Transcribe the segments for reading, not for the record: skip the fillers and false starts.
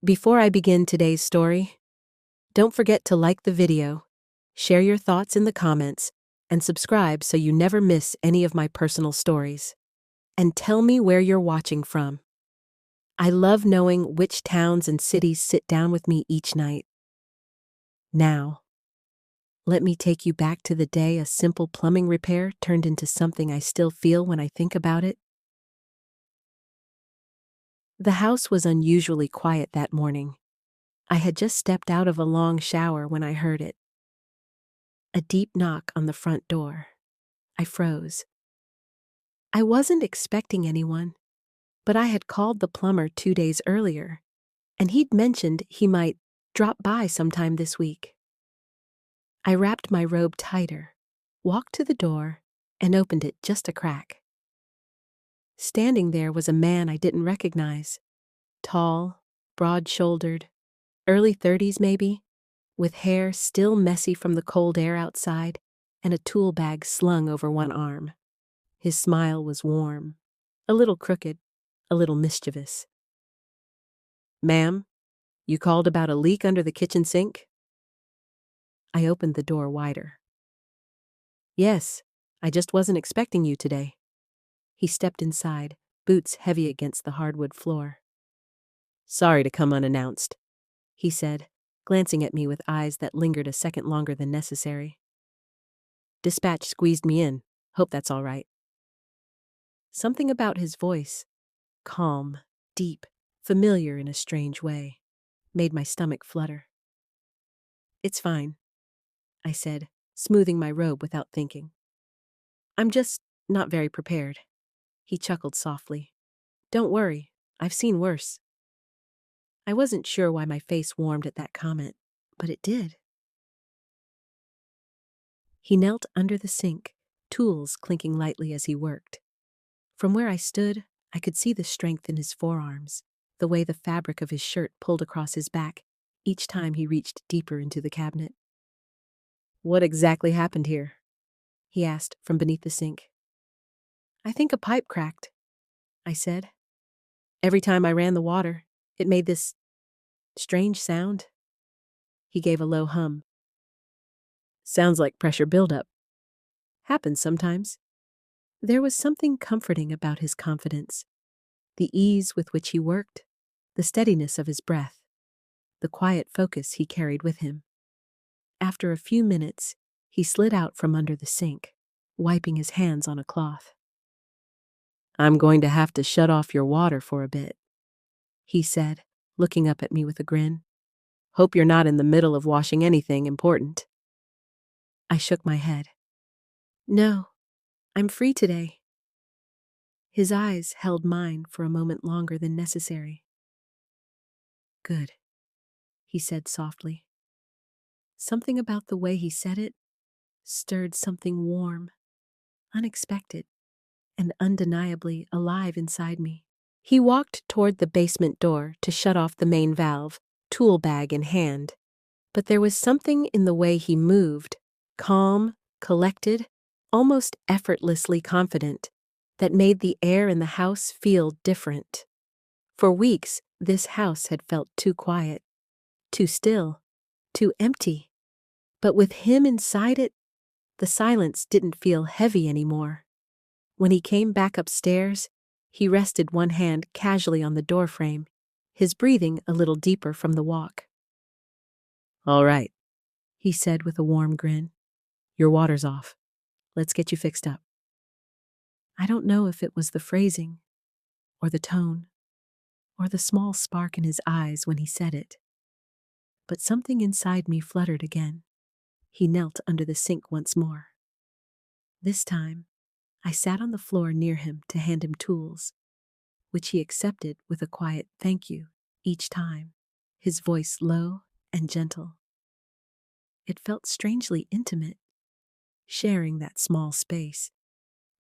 Before I begin today's story, don't forget to like the video, share your thoughts in the comments, and subscribe so you never miss any of my personal stories. And tell me where you're watching from. I love knowing which towns and cities sit down with me each night. Now, let me take you back to the day a simple plumbing repair turned into something I still feel when I think about it. The house was unusually quiet that morning. I had just stepped out of a long shower when I heard it. A deep knock on the front door. I froze. I wasn't expecting anyone, but I had called the plumber 2 days earlier, and he'd mentioned he might drop by sometime this week. I wrapped my robe tighter, walked to the door, and opened it just a crack. Standing there was a man I didn't recognize. Tall, broad-shouldered, early 30s maybe, with hair still messy from the cold air outside and a tool bag slung over one arm. His smile was warm, a little crooked, a little mischievous. "Ma'am, you called about a leak under the kitchen sink?" I opened the door wider. "Yes, I just wasn't expecting you today." He stepped inside, boots heavy against the hardwood floor. "Sorry to come unannounced," he said, glancing at me with eyes that lingered a second longer than necessary. "Dispatch squeezed me in. Hope that's all right." Something about his voice, calm, deep, familiar in a strange way, made my stomach flutter. "It's fine," I said, smoothing my robe without thinking. "I'm just not very prepared." He chuckled softly. "Don't worry, I've seen worse." I wasn't sure why my face warmed at that comment, but it did. He knelt under the sink, tools clinking lightly as he worked. From where I stood, I could see the strength in his forearms, the way the fabric of his shirt pulled across his back each time he reached deeper into the cabinet. "What exactly happened here?" he asked from beneath the sink. "I think a pipe cracked," I said. "Every time I ran the water, it made this strange sound." He gave a low hum. "Sounds like pressure buildup." "Happens sometimes." There was something comforting about his confidence, the ease with which he worked, the steadiness of his breath, the quiet focus he carried with him. After a few minutes, he slid out from under the sink, wiping his hands on a cloth. "I'm going to have to shut off your water for a bit," he said, looking up at me with a grin. "Hope you're not in the middle of washing anything important." I shook my head. "No, I'm free today." His eyes held mine for a moment longer than necessary. "Good," he said softly. Something about the way he said it stirred something warm, unexpected, and undeniably alive inside me. He walked toward the basement door to shut off the main valve, tool bag in hand. But there was something in the way he moved, calm, collected, almost effortlessly confident, that made the air in the house feel different. For weeks, this house had felt too quiet, too still, too empty. But with him inside it, the silence didn't feel heavy anymore. When he came back upstairs, he rested one hand casually on the doorframe, his breathing a little deeper from the walk. "All right," he said with a warm grin. "Your water's off. Let's get you fixed up." I don't know if it was the phrasing, or the tone, or the small spark in his eyes when he said it, but something inside me fluttered again. He knelt under the sink once more. This time, I sat on the floor near him to hand him tools, which he accepted with a quiet thank you each time, his voice low and gentle. It felt strangely intimate, sharing that small space,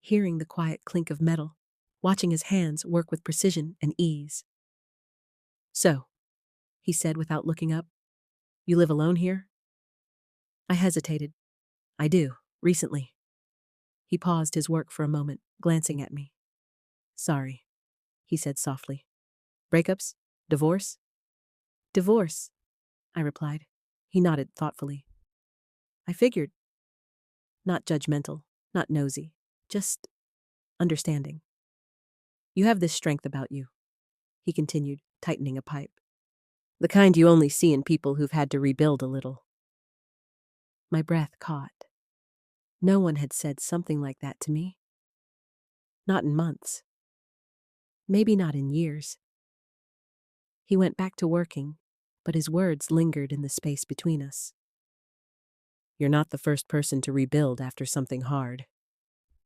hearing the quiet clink of metal, watching his hands work with precision and ease. "So," he said without looking up, "you live alone here?" I hesitated. "I do, recently." He paused his work for a moment, glancing at me. "Sorry," he said softly. "Breakups? Divorce?" Divorce, I replied. He nodded thoughtfully. I figured. Not judgmental, not nosy, just understanding. You have this strength about you, he continued, tightening a pipe. The kind you only see in people who've had to rebuild a little. My breath caught. No one had said something like that to me. Not in months. Maybe not in years. He went back to working, but his words lingered in the space between us. You're not the first person to rebuild after something hard,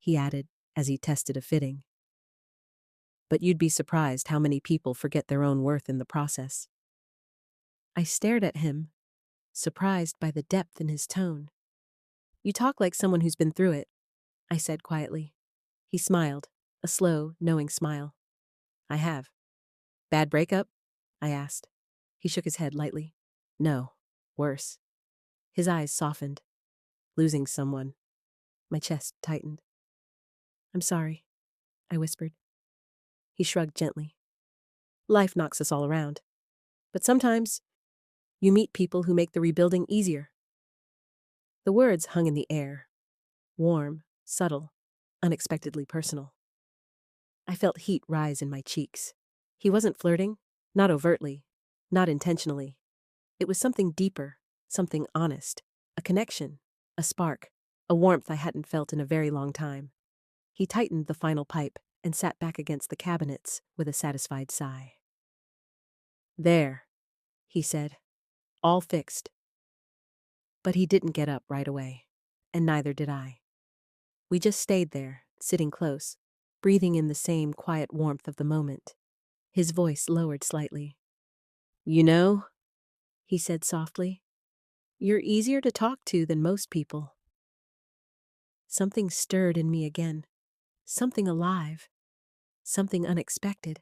he added as he tested a fitting. But you'd be surprised how many people forget their own worth in the process. I stared at him, surprised by the depth in his tone. You talk like someone who's been through it, I said quietly. He smiled, a slow, knowing smile. I have. Bad breakup? I asked. He shook his head lightly. No, worse. His eyes softened. Losing someone. My chest tightened. I'm sorry, I whispered. He shrugged gently. Life knocks us all around. But sometimes, you meet people who make the rebuilding easier. The words hung in the air. Warm, subtle, unexpectedly personal. I felt heat rise in my cheeks. He wasn't flirting, not overtly, not intentionally. It was something deeper, something honest, a connection, a spark, a warmth I hadn't felt in a very long time. He tightened the final pipe and sat back against the cabinets with a satisfied sigh. There, he said, all fixed. But he didn't get up right away, and neither did I. We just stayed there, sitting close, breathing in the same quiet warmth of the moment. His voice lowered slightly. You know, he said softly, you're easier to talk to than most people. Something stirred in me again, something alive, something unexpected,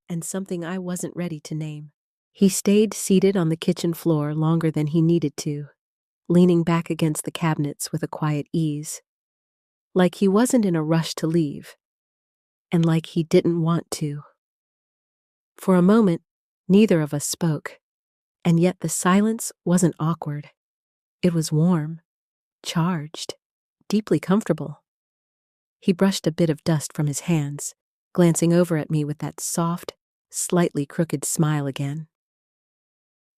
and something I wasn't ready to name. He stayed seated on the kitchen floor longer than he needed to, leaning back against the cabinets with a quiet ease, like he wasn't in a rush to leave, and like he didn't want to. For a moment, neither of us spoke, and yet the silence wasn't awkward. It was warm, charged, deeply comfortable. He brushed a bit of dust from his hands, glancing over at me with that soft, slightly crooked smile again.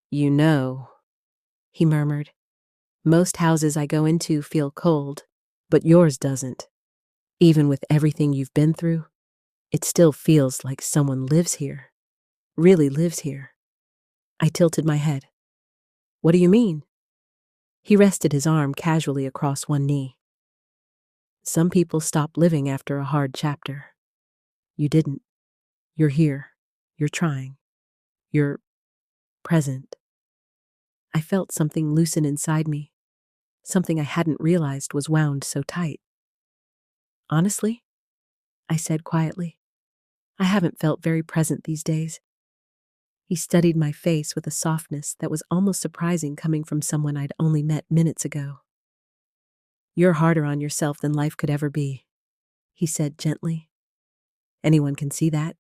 You know, he murmured, most houses I go into feel cold, but yours doesn't. Even with everything you've been through, it still feels like someone lives here, really lives here. I tilted my head. What do you mean? He rested his arm casually across one knee. Some people stop living after a hard chapter. You didn't. You're here. You're trying. You're present. I felt something loosen inside me, something I hadn't realized was wound so tight. Honestly, I said quietly, I haven't felt very present these days. He studied my face with a softness that was almost surprising coming from someone I'd only met minutes ago. You're harder on yourself than life could ever be, he said gently. Anyone can see that.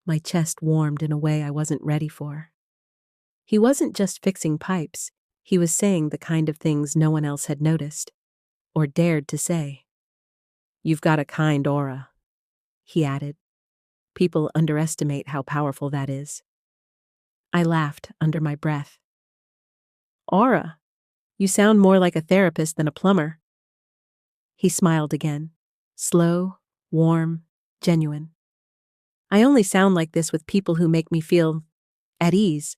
My chest warmed in a way I wasn't ready for. He wasn't just fixing pipes, he was saying the kind of things no one else had noticed, or dared to say. You've got a kind aura, he added. People underestimate how powerful that is. I laughed under my breath. Aura? You sound more like a therapist than a plumber. He smiled again, slow, warm, genuine. I only sound like this with people who make me feel at ease.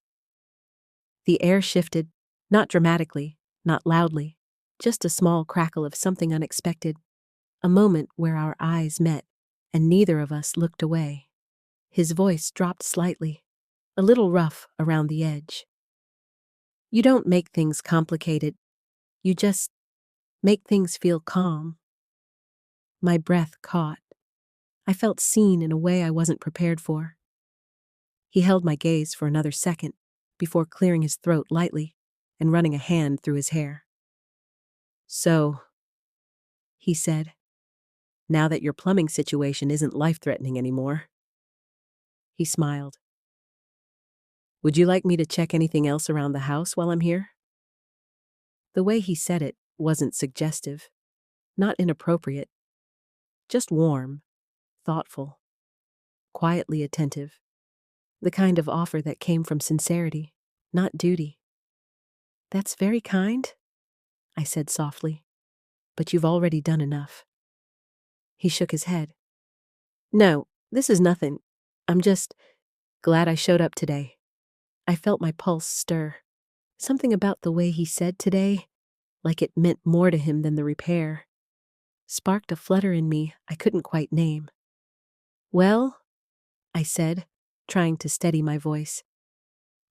The air shifted, not dramatically, not loudly, just a small crackle of something unexpected, a moment where our eyes met and neither of us looked away. His voice dropped slightly, a little rough around the edge. You don't make things complicated, you just make things feel calm. My breath caught. I felt seen in a way I wasn't prepared for. He held my gaze for another second before clearing his throat lightly and running a hand through his hair. So, he said, now that your plumbing situation isn't life-threatening anymore. He smiled. Would you like me to check anything else around the house while I'm here? The way he said it wasn't suggestive, not inappropriate, just warm, thoughtful, quietly attentive. The kind of offer that came from sincerity, not duty. That's very kind, I said softly, but you've already done enough. He shook his head. No, this is nothing. I'm just glad I showed up today. I felt my pulse stir. Something about the way he said today, like it meant more to him than the repair, sparked a flutter in me I couldn't quite name. Well, I said, trying to steady my voice.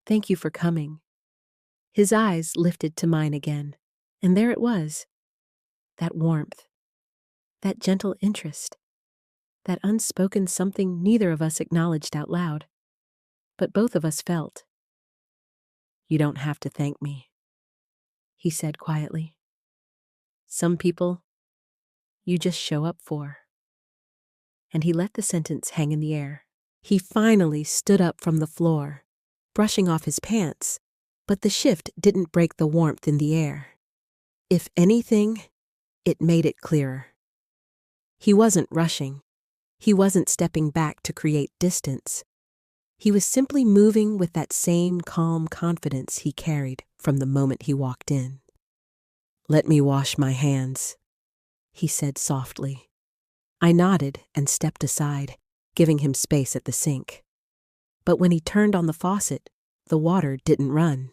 Thank you for coming. His eyes lifted to mine again, and there it was. That warmth, that gentle interest, that unspoken something neither of us acknowledged out loud, but both of us felt. You don't have to thank me, he said quietly. Some people, you just show up for. And he let the sentence hang in the air. He finally stood up from the floor, brushing off his pants, but the shift didn't break the warmth in the air. If anything, it made it clearer. He wasn't rushing. He wasn't stepping back to create distance. He was simply moving with that same calm confidence he carried from the moment he walked in. Let me wash my hands, he said softly. I nodded and stepped aside, giving him space at the sink. But when he turned on the faucet, the water didn't run.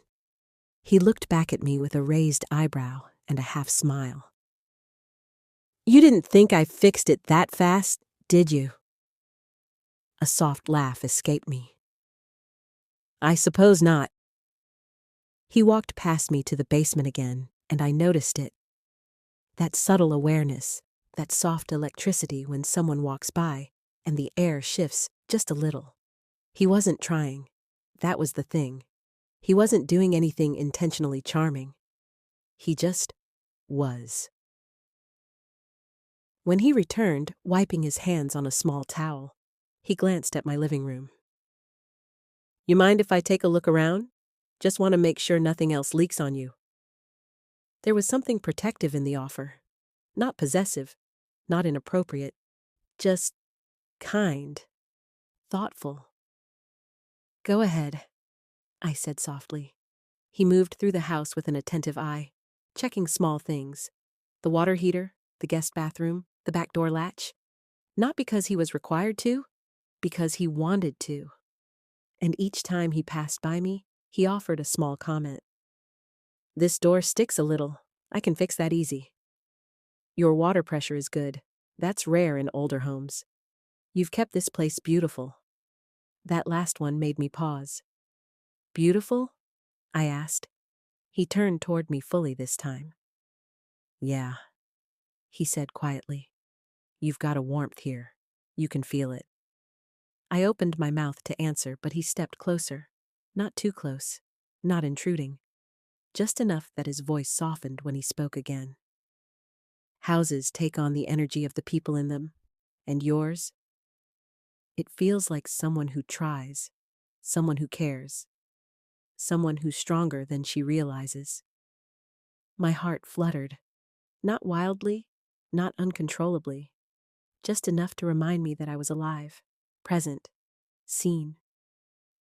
He looked back at me with a raised eyebrow and a half smile. You didn't think I fixed it that fast, did you? A soft laugh escaped me. I suppose not. He walked past me to the basement again, and I noticed it. That subtle awareness, that soft electricity when someone walks by and the air shifts just a little. He wasn't trying. That was the thing. He wasn't doing anything intentionally charming. He just was. When he returned, wiping his hands on a small towel, he glanced at my living room. You mind if I take a look around? Just want to make sure nothing else leaks on you. There was something protective in the offer. Not possessive, not inappropriate, just kind, thoughtful. Go ahead, I said softly. He moved through the house with an attentive eye, checking small things. The water heater, the guest bathroom, the back door latch. Not because he was required to, because he wanted to. And each time he passed by me, he offered a small comment. This door sticks a little. I can fix that easy. Your water pressure is good. That's rare in older homes. You've kept this place beautiful. That last one made me pause. Beautiful? I asked. He turned toward me fully this time. Yeah, he said quietly. You've got a warmth here. You can feel it. I opened my mouth to answer, but he stepped closer. Not too close, not intruding. Just enough that his voice softened when he spoke again. Houses take on the energy of the people in them, and yours? It feels like someone who tries, someone who cares, someone who's stronger than she realizes. My heart fluttered, not wildly, not uncontrollably, just enough to remind me that I was alive, present, seen.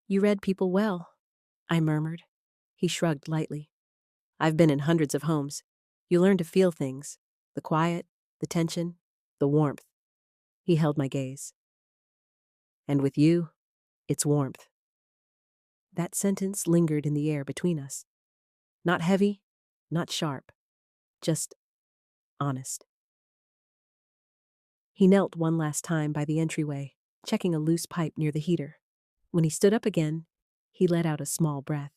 You read people well, I murmured. He shrugged lightly. I've been in hundreds of homes. You learn to feel things, the quiet, the tension, the warmth. He held my gaze. And with you, it's warmth. That sentence lingered in the air between us. Not heavy, not sharp, just honest. He knelt one last time by the entryway, checking a loose pipe near the heater. When he stood up again, he let out a small breath.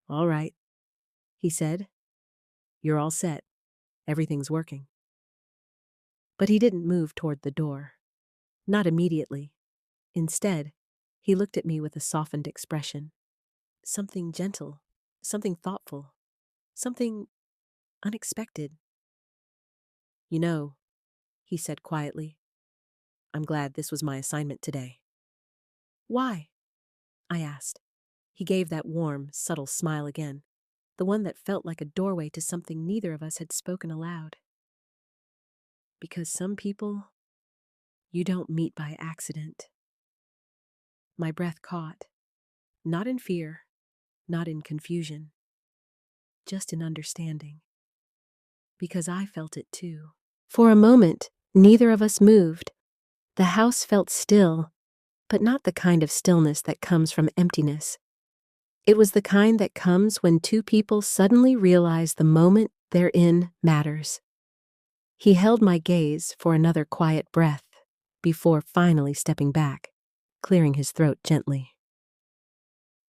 All right, he said. You're all set. Everything's working. But he didn't move toward the door. Not immediately. Instead, he looked at me with a softened expression. Something gentle, something thoughtful, something unexpected. You know, he said quietly, I'm glad this was my assignment today. Why? I asked. He gave that warm, subtle smile again, the one that felt like a doorway to something neither of us had spoken aloud. Because some people you don't meet by accident. My breath caught, not in fear, not in confusion, just in understanding. Because I felt it too. For a moment, neither of us moved. The house felt still, but not the kind of stillness that comes from emptiness. It was the kind that comes when two people suddenly realize the moment they're in matters. He held my gaze for another quiet breath before finally stepping back, clearing his throat gently.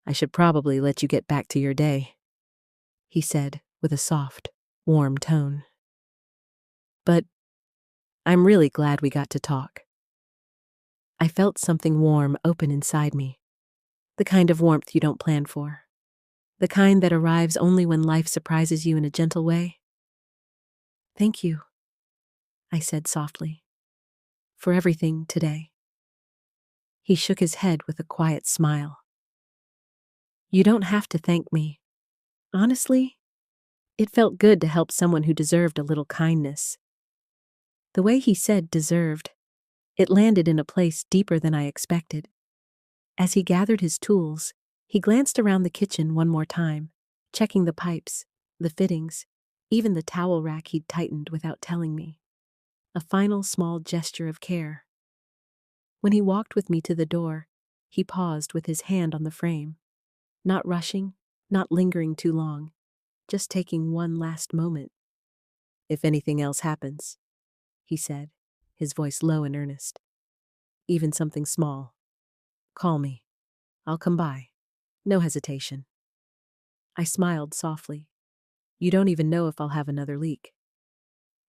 I should probably let you get back to your day, he said with a soft, warm tone. But I'm really glad we got to talk. I felt something warm open inside me, the kind of warmth you don't plan for, the kind that arrives only when life surprises you in a gentle way. Thank you, I said softly, for everything today. He shook his head with a quiet smile. You don't have to thank me. Honestly, it felt good to help someone who deserved a little kindness. The way he said deserved, it landed in a place deeper than I expected. As he gathered his tools, he glanced around the kitchen one more time, checking the pipes, the fittings, even the towel rack he'd tightened without telling me. A final small gesture of care. When he walked with me to the door, he paused with his hand on the frame. Not rushing, not lingering too long, just taking one last moment. If anything else happens, he said, his voice low and earnest. Even something small. Call me. I'll come by. No hesitation. I smiled softly. You don't even know if I'll have another leak.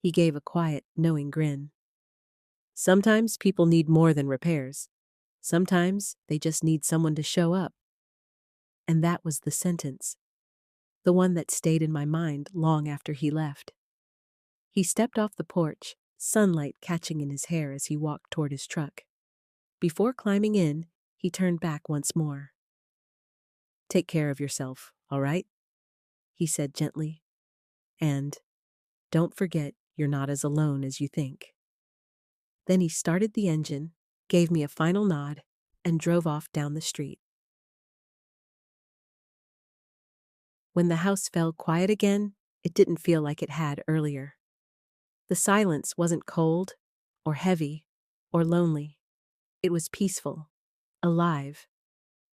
He gave a quiet, knowing grin. Sometimes people need more than repairs. Sometimes they just need someone to show up. And that was the sentence, the one that stayed in my mind long after he left. He stepped off the porch, sunlight catching in his hair as he walked toward his truck. Before climbing in, he turned back once more. Take care of yourself, all right? He said gently. And don't forget you're not as alone as you think. Then he started the engine, gave me a final nod, and drove off down the street. When the house fell quiet again, it didn't feel like it had earlier. The silence wasn't cold, or heavy, or lonely. It was peaceful, alive,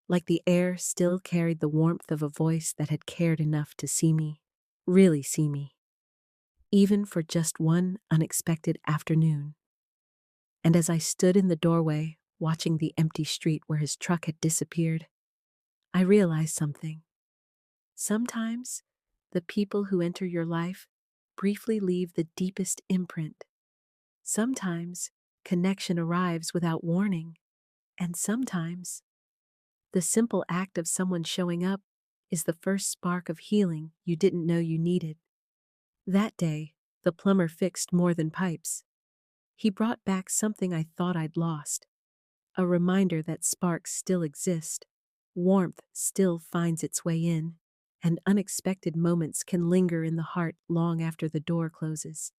like the air still carried the warmth of a voice that had cared enough to see me, really see me, even for just one unexpected afternoon. And as I stood in the doorway, watching the empty street where his truck had disappeared, I realized something. Sometimes, the people who enter your life briefly leave the deepest imprint. Sometimes, connection arrives without warning. And sometimes, the simple act of someone showing up is the first spark of healing you didn't know you needed. That day, the plumber fixed more than pipes. He brought back something I thought I'd lost. A reminder that sparks still exist, warmth still finds its way in, and unexpected moments can linger in the heart long after the door closes.